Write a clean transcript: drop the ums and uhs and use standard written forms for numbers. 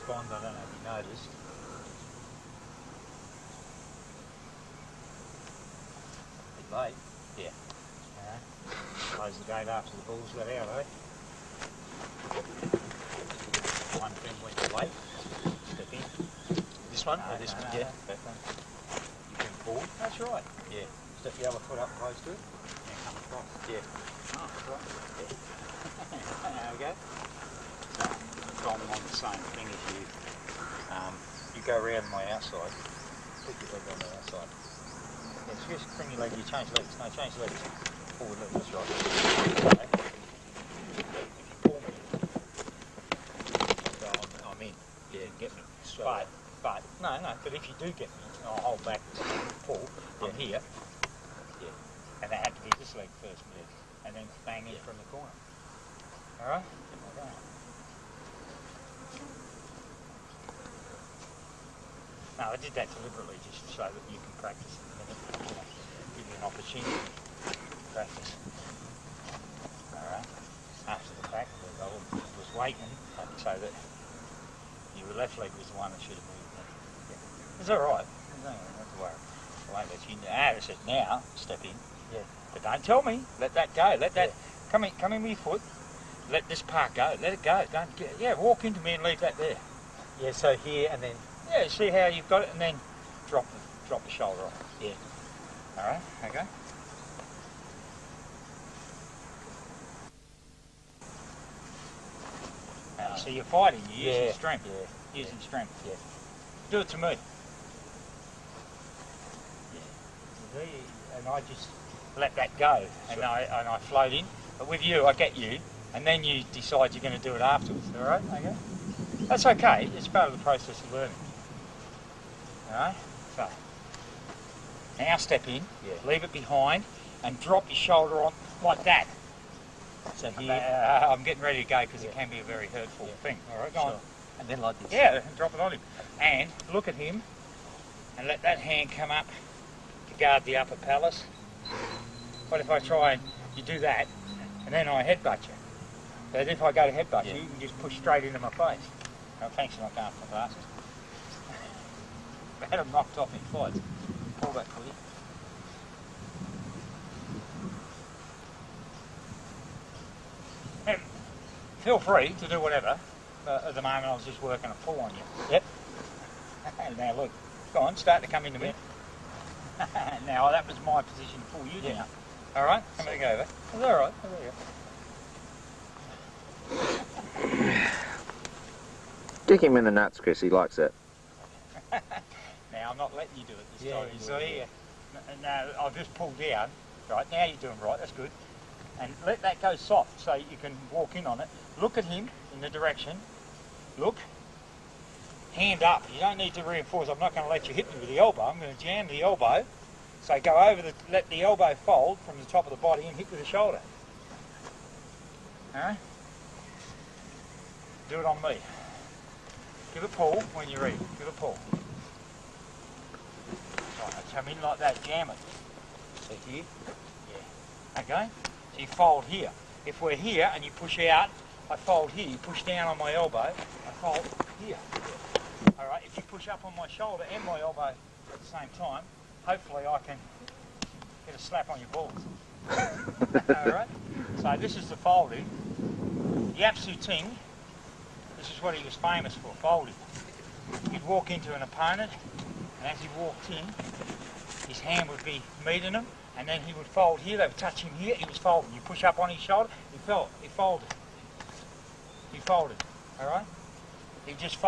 respond, I don't know if you noticed. A bit late. Yeah. Close the gate after the bulls let out, eh? One thing went late. Step in. This one? No, Or this no, one? no, Yeah. no, that one. You can pull. That's right. Yeah. Step the other foot up close to it. And come across. Yeah. Oh, that's right. Yeah. There we go. So I'm on the same thing as you. You go around my outside. Put your leg on the outside. Yeah, just bring your leg. You change legs. No, change legs. Forward leg. That's right. Okay. If you pull me, so I'm in. You can get me. But no. But if you do get me, I'll hold back, pull. I'm here. Yeah. And I have to do this leg first, and then bang in from the corner. All right. Okay. No, I did that deliberately just so that you can practice in a minute. Give you an opportunity to practice. Alright. After the fact, I was waiting so that your left leg was the one that should have moved. Yeah. It's alright. No, not to worry. I won't let you know. I said now, step in. Yeah. But don't tell me. Let that go. Let that come in with your foot. Let this part go. Let it go. Don't get, walk into me and leave that there. Yeah, so here and then... Yeah, see how you've got it, and then drop the shoulder off. Yeah. All right. Okay. So you're fighting. You're using strength. Yeah. Using strength. Yeah. Do it to me. Yeah. And I just let that go, and I float in. But with you, I get you, and then you decide you're going to do it afterwards. All right. Okay. That's okay. It's part of the process of learning. Alright, so now step in, leave it behind, and drop your shoulder on like that. So here, I'm getting ready to go because it can be a very hurtful thing. Alright, go on. And then like this. Yeah, and drop it on him. And look at him, and let that hand come up to guard the upper palace. What if I try and you do that, and then I headbutt you? But if I go to headbutt you, you can just push straight into my face. Oh, thanks for not going for my glasses. I had them knocked off in fights. Pull that clear. And feel free to do whatever. At the moment I was just working a pull on you. Yep. Now look, go on, start to come into me. Now that was my position to pull you down. Alright, come back over. It's alright, there you go. Kick him in the nuts, Chris, he likes it. Now I'm not letting you do it this time. So here, now I've just pulled down. Right, now you're doing right, that's good. And let that go soft so you can walk in on it. Look at him in the direction. Look. Hand up. You don't need to reinforce. I'm not going to let you hit me with the elbow. I'm going to jam the elbow. So go over let the elbow fold from the top of the body and hit with the shoulder. Alright? Do it on me. Give a pull when you're ready. Give a pull. Right, come in like that, jam it. So here? Yeah. Okay? So you fold here. If we're here and you push out, I fold here. You push down on my elbow, I fold here. Alright, if you push up on my shoulder and my elbow at the same time, hopefully I can get a slap on your balls. Alright? So this is the folding. Yap Tzu Ting, this is what he was famous for, folding. He'd walk into an opponent, and as he walked in, his hand would be meeting him, and then he would fold here, they would touch him here, he was folding. You push up on his shoulder, he folded. He folded, alright? He just folded.